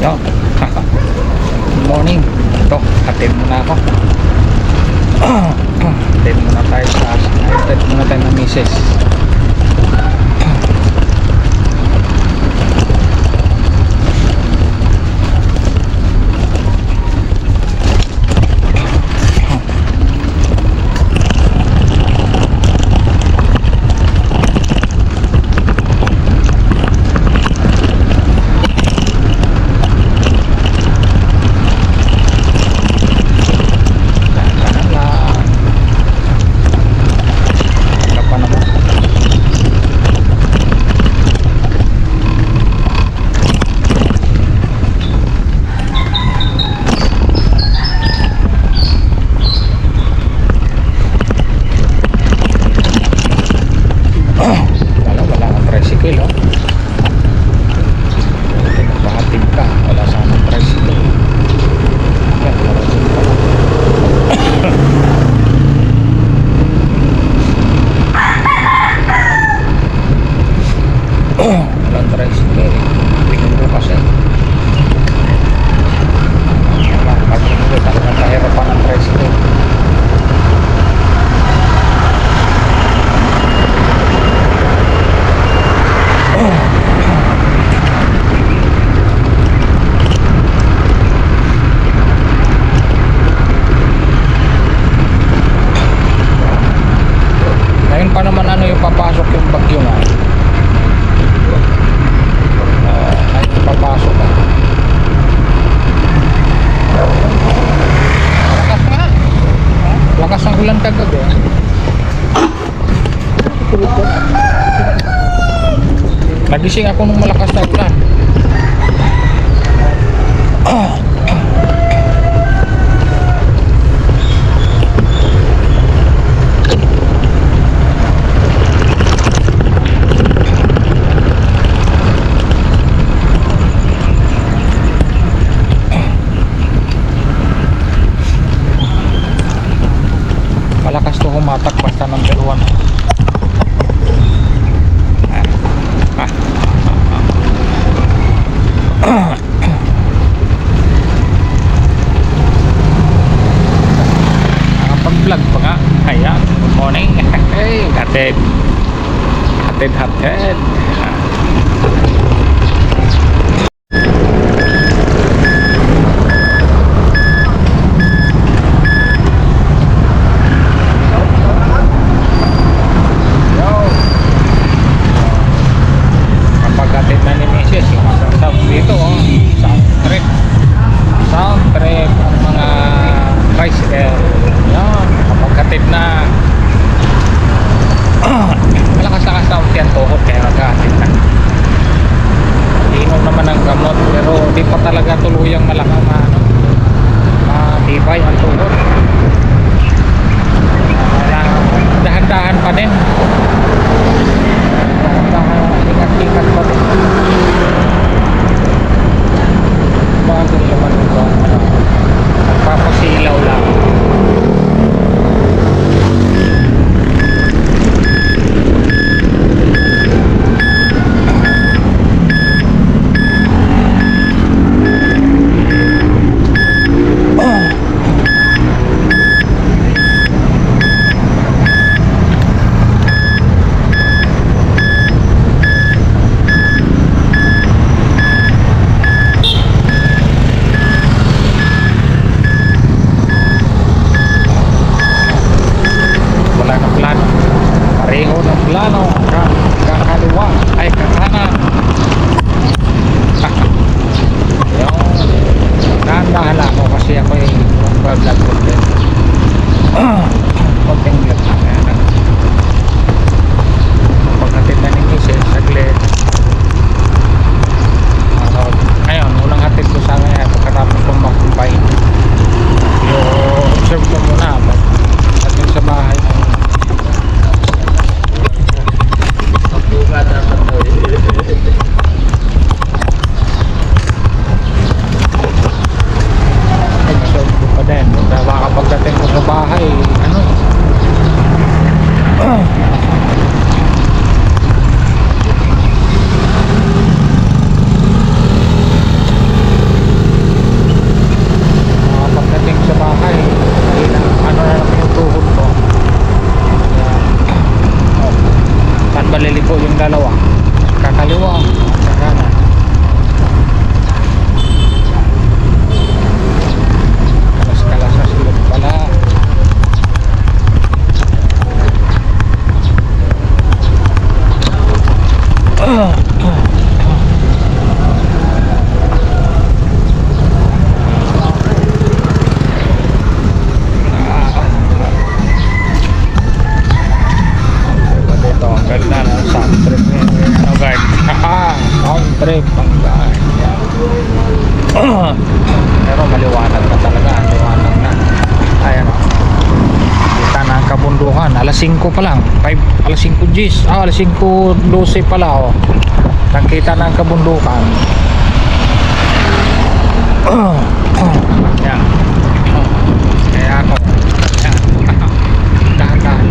Yo. Good morning. Ito, atid muna ako. Atid muna tayo sa atid muna tayo ng misis. Pa naman ano yung papasok yung bagyo nga ay papasok ka lakas nga lakas ang ulan kagabi nagising ako nung malakas na ulan malakas to humatak basta ng daluan dalawa. Kakaliwa. Kakanan. Kalas-kalas sa silog pala. Dito ang ganda ng sound trip niya. Ano guys? Sound trip ang guys. Pero maliwanag na talaga. Maliwanag na. Ayan o. Kita na ang kabundukan. Alas 5 pa lang. Alas 5 Gs. Alas 5:12 pala o. Nakita na ang kabundukan. Yan. Kaya ako. Yan. Dahan-dahan.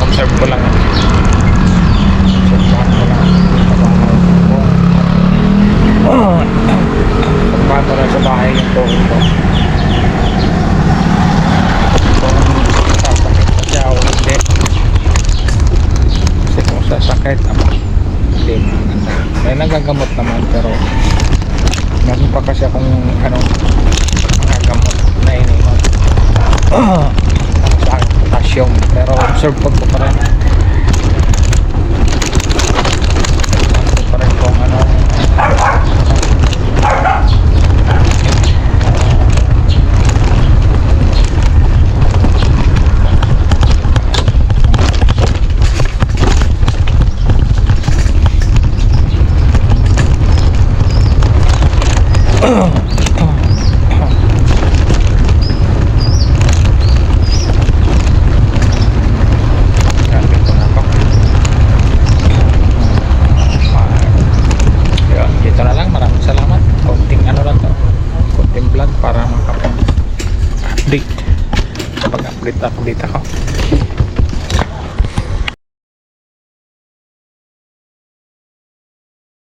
Observe ko lang. Pagbato na sa bahay yung tuhod ko. Kung sasakit na siya o hindi. Kasi kung sasakit, hindi maganda. May nagagamot naman pero meron pa kasi akong nagagamot na ininom. Sa akin potassium pero observe ko pa rin kung para makapag-update. Kapag update ako